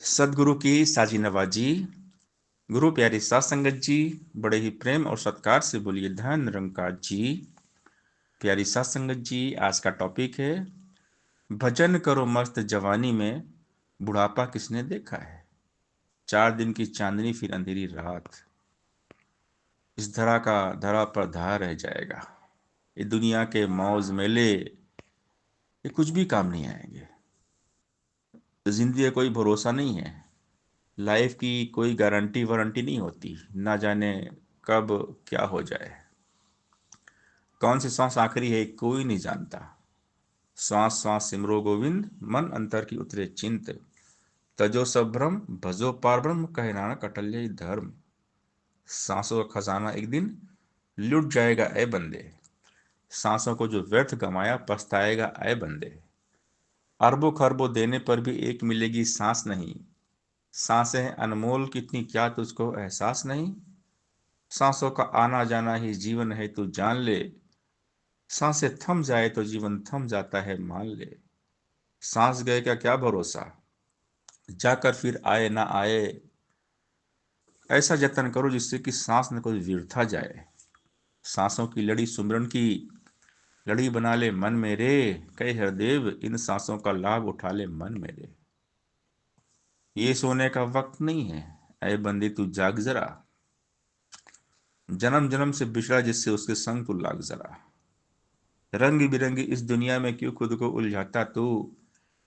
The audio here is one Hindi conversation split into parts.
सदगुरु की साजी नवाजी। गुरु प्यारी सात संगत जी, बड़े ही प्रेम और सत्कार से बोलिए धन निरंकार जी। प्यारी सात संगत जी, आज का टॉपिक है भजन करो मस्त जवानी में, बुढ़ापा किसने देखा है। 4 दिन की चांदनी फिर अंधेरी रात, इस धरा पर धरा रह जाएगा। ये दुनिया के मौज मेले ये कुछ भी काम नहीं आएंगे। जिंदगी का कोई भरोसा नहीं है। लाइफ की कोई गारंटी वारंटी नहीं होती, ना जाने कब क्या हो जाए। कौन सी सांस आखिरी है कोई नहीं जानता। श्वास श्वास सिमरो गोविंद, मन अंतर की उतरे चिंत। तजो सब भ्रम भजो पार ब्रह्म, कहे नानक अटल यही धर्म। सांसों का खजाना एक दिन लुट जाएगा ऐ बंदे। सांसों को जो व्यर्थ गमाया पछताएगा ऐ बंदे। अरबों खरबों देने पर भी एक मिलेगी सांस नहीं। सांसें हैं अनमोल कितनी, क्या तुझको एहसास नहीं। सांसों का आना जाना ही जीवन है तू जान ले। सांसें थम जाए तो जीवन थम जाता है मान ले। सांस गए का क्या भरोसा, जाकर फिर आए ना आए। ऐसा जतन करो जिससे कि सांस न कोई व्यर्था जाए। सांसों की लड़ी सुमरन की लड़ी बना ले मन मेरे। कहे हरदेव इन सांसों का लाभ उठा ले मन मेरे। ये सोने का वक्त नहीं है, ऐ बंदे तू जाग जरा। जन्म जन्म से बिछड़ा जिससे उसके संग तू लाग जरा। रंग बिरंगी इस दुनिया में क्यों खुद को उलझाता तू।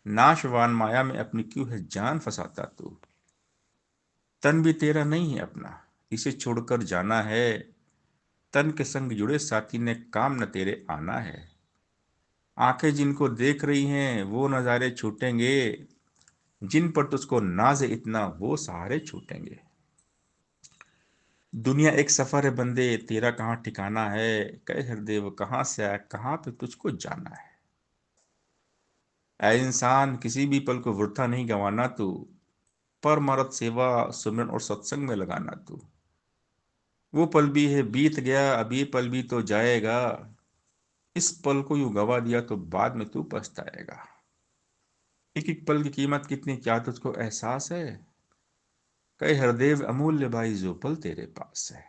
नाशवान माया में अपनी क्यों है जान फंसाता तू। तन भी तेरा नहीं है अपना, इसे छोड़कर जाना है। तन के संग जुड़े साथी ने काम न तेरे आना है। आंखें जिनको देख रही हैं वो नजारे छूटेंगे। जिन पर तुझको नाज है इतना वो सहारे छूटेंगे। दुनिया एक सफर है बंदे, तेरा कहाँ ठिकाना है। कह हरदेव कहाँ से आया कहाँ पे तुझको जाना है। ऐ इंसान किसी भी पल को वृथा नहीं गंवाना तू। परमार्थ सेवा सुमिरन और सत्संग में लगाना तू। वो पल भी है बीत गया, अब ये पल भी तो जाएगा। इस पल को यूं गवा दिया तो बाद में तू पछताएगा। एक एक पल की कीमत कितनी, क्या तुझको एहसास है। कहे हरदेव अमूल्य भाई जो पल तेरे पास है।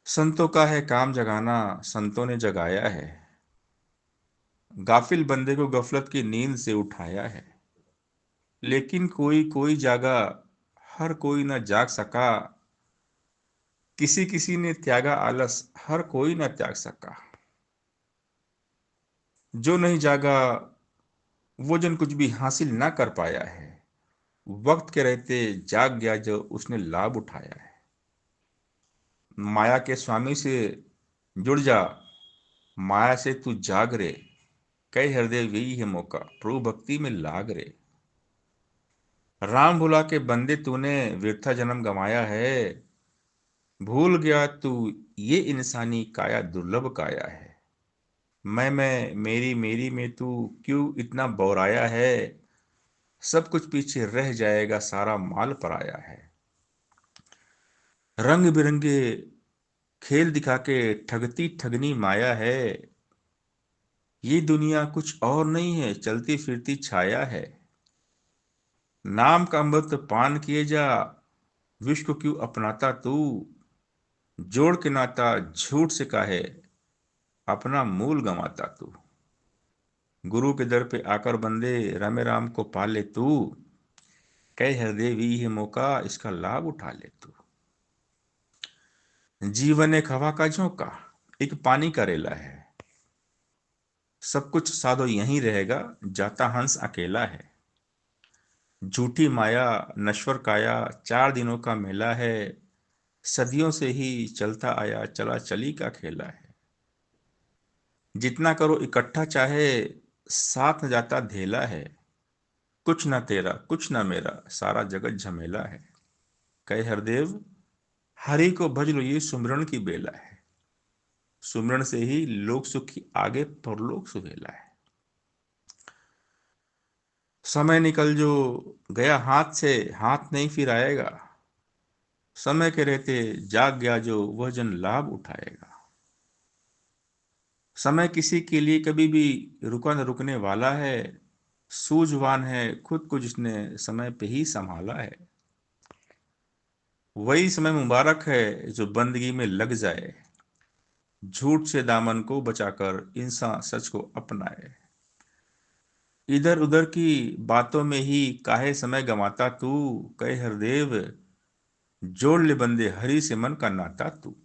संतों का है काम जगाना, संतों ने जगाया है। गाफिल बंदे को गफलत की नींद से उठाया है। लेकिन कोई कोई जागा, हर कोई न जाग सका। किसी किसी ने त्यागा आलस, हर कोई न त्याग सका। जो नहीं जागा वो जन कुछ भी हासिल ना कर पाया है। वक्त के रहते जाग गया जो उसने लाभ उठाया है। माया के स्वामी से जुड़ जा, माया से तू जाग रे। कई हृदय यही है मौका, प्रभु भक्ति में लाग रे। राम भुला के बंदे तूने व्यर्था जन्म गंवाया है। भूल गया तू ये इंसानी काया दुर्लभ काया है। मैं मेरी मेरी में तू क्यों इतना बौराया है। सब कुछ पीछे रह जाएगा सारा माल पराया है। रंग बिरंगे खेल दिखा के ठगती ठगनी माया है। ये दुनिया कुछ और नहीं है चलती फिरती छाया है। नाम का अमृत पान किए जा, विश्व को क्यों अपनाता तू। जोड़ के नाता झूठ से काहे, अपना मूल गंवाता तू। गुरु के दर पे आकर बंदे रमे राम को पाले तू। कह हृदय भी है मौका, इसका लाभ उठा ले तू। जीवन एक हवा का झोंका, एक पानी का रेला है। सब कुछ साधो यहीं रहेगा, जाता हंस अकेला है। झूठी माया नश्वर काया, 4 दिनों का मेला है। सदियों से ही चलता आया चला चली का खेला है। जितना करो इकट्ठा चाहे, साथ न जाता धेला है। कुछ ना तेरा कुछ ना मेरा, सारा जगत झमेला है। कहे हरदेव हरि को भज लो ये सुमिरन की बेला है। सुमिरन से ही लोक सुखी आगे परलोक सुहेला है। समय निकल जो गया हाथ से, हाथ नहीं फिर आएगा। समय के रहते जाग गया जो वह जन लाभ उठाएगा। समय किसी के लिए कभी भी रुका न रुकने वाला है। सूझवान है खुद को जिसने समय पे ही संभाला है। वही समय मुबारक है जो बंदगी में लग जाए, झूठ से दामन को बचाकर इंसान सच को अपनाए। इधर उधर की बातों में ही काहे समय गंवाता तू, कहे हरदेव जोड़ ले बंदे हरि से मन का नाता तू।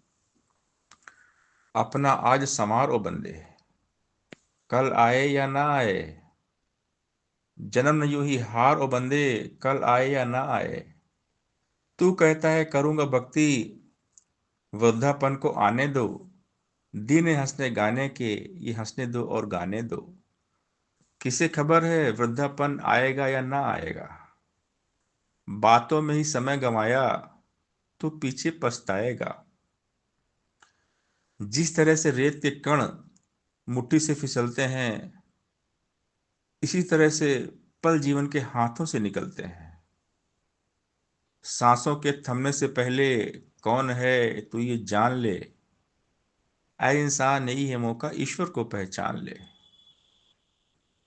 अपना आज संवार ओ बंदे, कल आए या ना आए, जन्म न यूं ही हार ओ बंदे, कल आए या ना आए। तू कहता है करूंगा भक्ति, वृद्धापन को आने दो, दिन है हंसने गाने के, ये हंसने दो और गाने दो। किसे खबर है वृद्धापन आएगा या ना आएगा, बातों में ही समय गंवाया तो पीछे पछताएगा। जिस तरह से रेत के कण मुट्ठी से फिसलते हैं, इसी तरह से पल जीवन के हाथों से निकलते हैं। सांसों के थमने से पहले कौन है तू ये जान ले, ऐ इंसान यही है मौका ईश्वर को पहचान ले।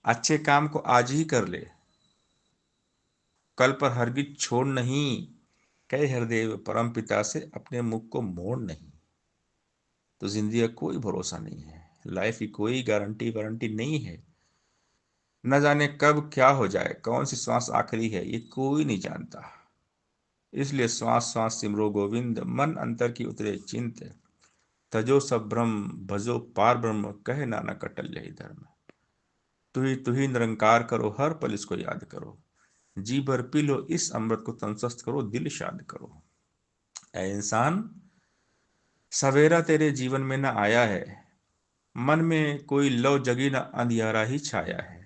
अच्छे काम को आज ही कर ले, कल पर हरगिज छोड़ नहीं, कहे हरदेव परम पिता से अपने मुख को मोड़ नहीं। तो जिंदगी का कोई भरोसा नहीं है, लाइफ की कोई गारंटी वारंटी नहीं है। न जाने कब क्या हो जाए, कौन सी श्वास आखिरी है ये कोई नहीं जानता। इसलिए श्वास श्वास सिमरो गोविंद, मन अंतर की उतरे चिंत। तजो सब भ्रम भजो पार ब्रह्म, कहे नानक अटल यही धर्म। तू ही निरंकार करो, हर पल इसको याद करो। जी भर पी लो इस अमृत को, तन स्वस्थ करो दिल शाद करो। ऐ इंसान सवेरा तेरे जीवन में न आया है, मन में कोई लौ जगी न अंधियारा ही छाया है।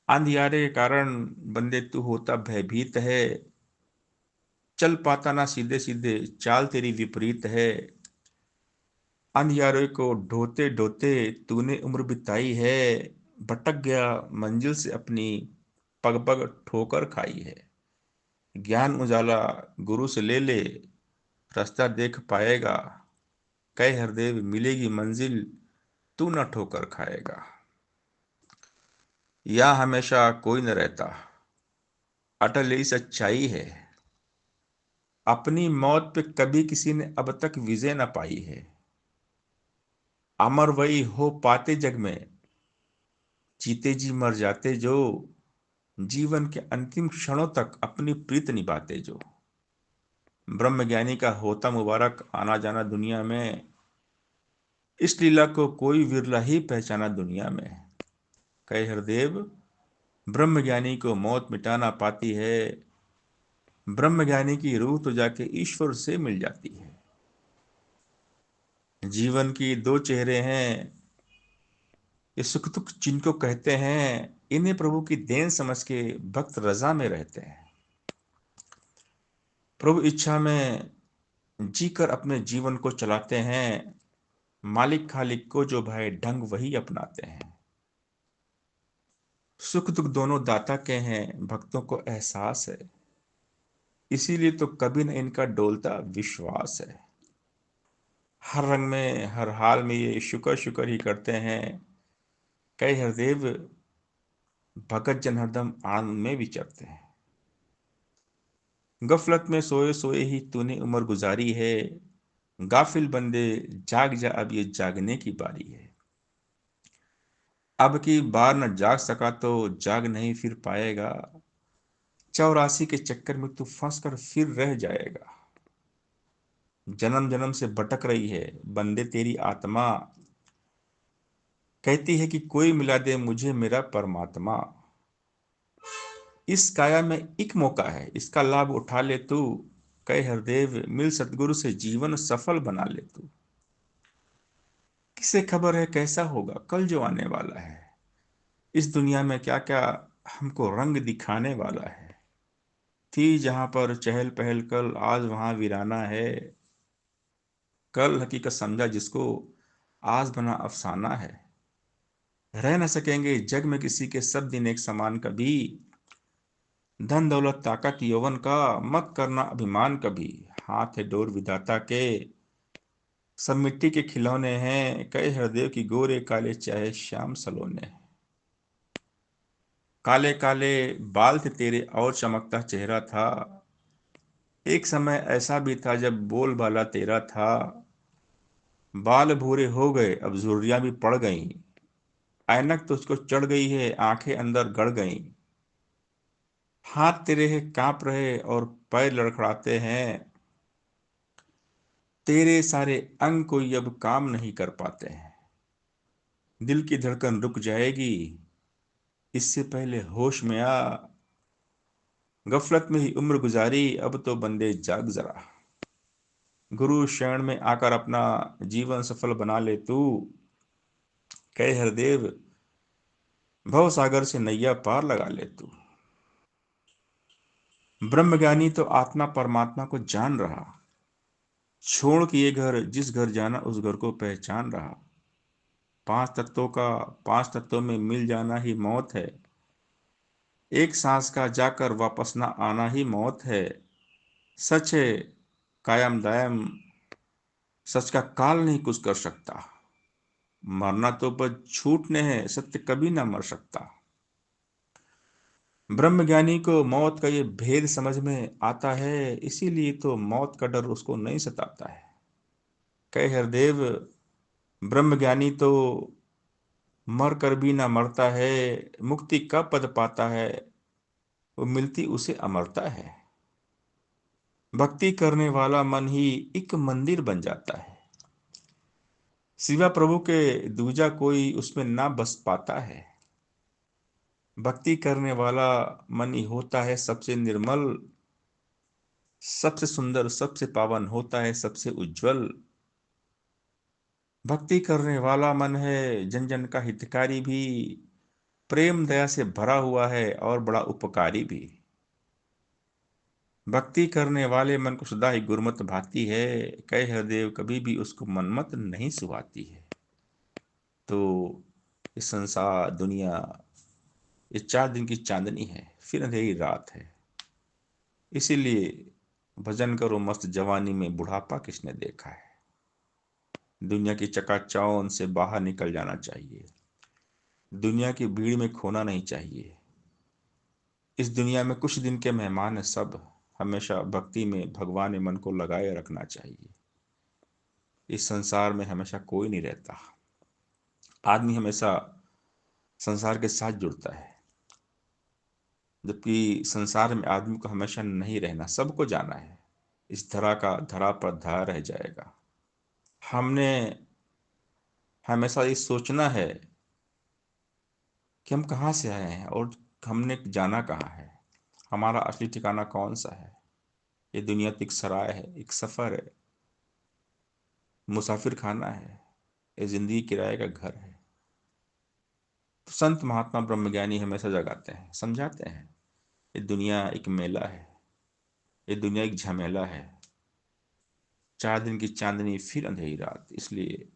अंधियारे के कारण बंदे तू होता भयभीत है, चल पाता ना सीधे सीधे चाल तेरी विपरीत है। अंधियारे को ढोते ढोते तूने उम्र बिताई है, भटक गया मंजिल से अपनी पग पग ठोकर खाई है। ज्ञान उजाला गुरु से ले ले, रास्ता देख पाएगा, कहे हरदेव मिलेगी मंजिल तू न ठोकर खाएगा। या हमेशा कोई न रहता, अटल यही सच्चाई है। अपनी मौत पे कभी किसी ने अब तक विजय न पाई है। अमर वही हो पाते जग में, जीते जी मर जाते जो, जीवन के अंतिम क्षणों तक अपनी प्रीत निभाते जो। ब्रह्म ज्ञानी का होता मुबारक आना जाना दुनिया में, इस लीला को कोई विरला ही पहचाना दुनिया में। कहे हरदेव ब्रह्म ज्ञानी को मौत मिटा ना पाती है, ब्रह्म ज्ञानी की रूह तो जाके ईश्वर से मिल जाती है। जीवन की दो चेहरे हैं, ये सुख दुख जिनको कहते हैं, इन्हें प्रभु की देन समझ के भक्त रजा में रहते हैं। प्रभु इच्छा में जीकर अपने जीवन को चलाते हैं, मालिक खालिक को जो भाई ढंग वही अपनाते हैं। सुख दुख दोनों दाता के हैं, भक्तों को एहसास है, इसीलिए तो कभी न इनका डोलता विश्वास है। हर रंग में हर हाल में ये शुक्र शुक्र ही करते हैं, कई हरदेव भगत जन हरदम आनंद में विचरते हैं। गफलत में सोए सोए ही तूने उम्र गुजारी है, गाफिल बंदे जाग जा अब ये जागने की बारी है। अब की बार न जाग सका तो जाग नहीं फिर पाएगा, 84 के चक्कर में तू फंस कर फिर रह जाएगा। जन्म जन्म से भटक रही है बंदे तेरी आत्मा, कहती है कि कोई मिला दे मुझे मेरा परमात्मा। इस काया में एक मौका है, इसका लाभ उठा ले तू, कहे हरदेव मिल सतगुरु से जीवन सफल बना ले तू। किसे खबर है कैसा होगा कल जो आने वाला है, इस दुनिया में क्या क्या हमको रंग दिखाने वाला है। थी जहां पर चहल पहल कल आज वहां वीराना है, कल हकीकत समझा जिसको आज बना अफसाना है। रह न सकेंगे जग में किसी के सब दिन एक समान कभी, धन दौलत ताकत यौवन का मत करना अभिमान कभी। हाथ है डोर विधाता के, सब मिट्टी के खिलौने हैं, कई हृदय की गोरे काले चाहे श्याम सलोने हैं। काले काले बाल थे तेरे और चमकता चेहरा था। एक समय ऐसा भी था जब बोल बाला तेरा था। बाल भूरे हो गए अब झुर्रियां भी पड़ गईं। ऐनक तुझको चढ़ गई है आंखें अंदर गड़ गईं। हाथ तेरे है कांप रहे और पैर लड़खड़ाते हैं। तेरे सारे अंग कोई अब काम नहीं कर पाते हैं। दिल की धड़कन रुक जाएगी इससे पहले होश में आ। गफलत में ही उम्र गुजारी अब तो बंदे जाग जरा। गुरु शरण में आकर अपना जीवन सफल बना ले तू। कहे हरदेव भव सागर से नैया पार लगा ले तू। ब्रह्मज्ञानी तो आत्मा परमात्मा को जान रहा। छोड़ के ये घर जिस घर जाना उस घर को पहचान रहा। पांच तत्वों का पांच तत्वों में मिल जाना ही मौत है। एक सांस का जाकर वापस ना आना ही मौत है। सच है कायम दायम सच का काल नहीं कुछ कर सकता। मरना तो बस छूटने है सत्य कभी ना मर सकता। ब्रह्मज्ञानी को मौत का ये भेद समझ में आता है इसीलिए तो मौत का डर उसको नहीं सताता है। कहे हरदेव ब्रह्मज्ञानी तो मर कर भी ना मरता है। मुक्ति का पद पाता है वो मिलती उसे अमरता है। भक्ति करने वाला मन ही एक मंदिर बन जाता है। शिवा प्रभु के दूजा कोई उसमें ना बस पाता है। भक्ति करने वाला मन ही होता है सबसे निर्मल। सबसे सुंदर सबसे पावन होता है सबसे उज्जवल। भक्ति करने वाला मन है जन जन का हितकारी भी। प्रेम दया से भरा हुआ है और बड़ा उपकारी भी। भक्ति करने वाले मन को सदा ही गुरमत भाती है। कहे हरदेव कभी भी उसको मनमत नहीं सुहाती है। तो ये संसार दुनिया ये 4 दिन की चांदनी है फिर अंधेरी रात है। इसीलिए भजन करो मस्त जवानी में बुढ़ापा किसने देखा है। दुनिया की चकाचौंध से बाहर निकल जाना चाहिए। दुनिया की भीड़ में खोना नहीं चाहिए। इस दुनिया में कुछ दिन के मेहमान हैं सब। हमेशा भक्ति में भगवान में मन को लगाए रखना चाहिए। इस संसार में हमेशा कोई नहीं रहता। आदमी हमेशा संसार के साथ जुड़ता है जबकि संसार में आदमी को हमेशा नहीं रहना सबको जाना है। इस धरा का धरा पर धरा रह जाएगा। हमने हमेशा ये सोचना है कि हम कहाँ से आए हैं और हमने जाना कहाँ है। हमारा असली ठिकाना कौन सा है। ये दुनिया तो एक सराय है एक सफर है। मुसाफिर खाना है। ये जिंदगी किराए का घर है। तो संत महात्मा ब्रह्मज्ञानी हमेशा जगाते हैं समझाते हैं। ये दुनिया एक मेला है। ये दुनिया एक झमेला है। 4 दिन की चांदनी फिर अंधेरी रात। इसलिए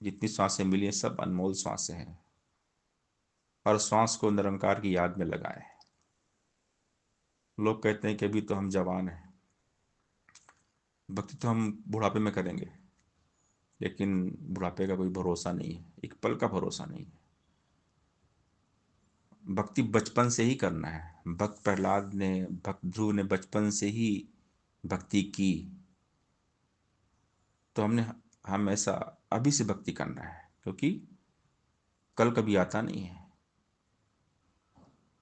जितनी सांसें मिली हैं सब अनमोल सांसें हैं। हर सांस को निरंकार की याद में लगाएं। लोग कहते हैं कि अभी तो हम जवान हैं। भक्ति तो हम बुढ़ापे में करेंगे। लेकिन बुढ़ापे का कोई भरोसा नहीं है एक पल का भरोसा नहीं है। भक्ति बचपन से ही करना है। भक्त प्रहलाद ने भक्त ध्रुव ने बचपन से ही भक्ति की। तो हम ऐसा अभी से भक्ति करना है क्योंकि कल कभी आता नहीं है।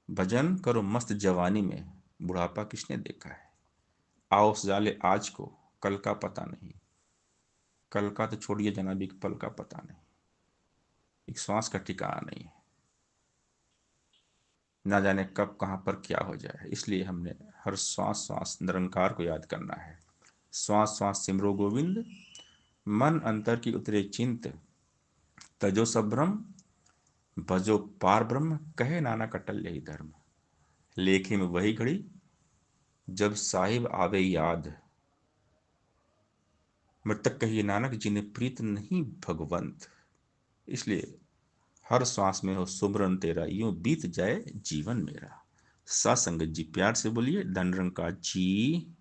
भजन करो मस्त जवानी में बुढ़ापा किसने देखा है। आओ सजाले आज को कल का पता नहीं। कल का तो छोड़िए जनाब एक पल का पता नहीं। एक श्वास का ठिकाना नहीं है। ना जाने कब कहाँ पर क्या हो जाए। इसलिए हमने हर श्वास श्वास निरंकार को याद करना है। श्वास श्वास सिमरो गोविंद मन अंतर की उतरे चिंत। तजो सब भ्रम भजो पार ब्रह्म कहे नानक अटल यही धर्म। लेखे में वही घड़ी जब साहिब आवे याद। मृतक कहिए नानक जिन्हें प्रीत नहीं भगवंत। इसलिए हर श्वास में हो सुमरन तेरा यूं बीत जाए जीवन मेरा। सा संगत जी प्यार से बोलिए धन निरंकार जी।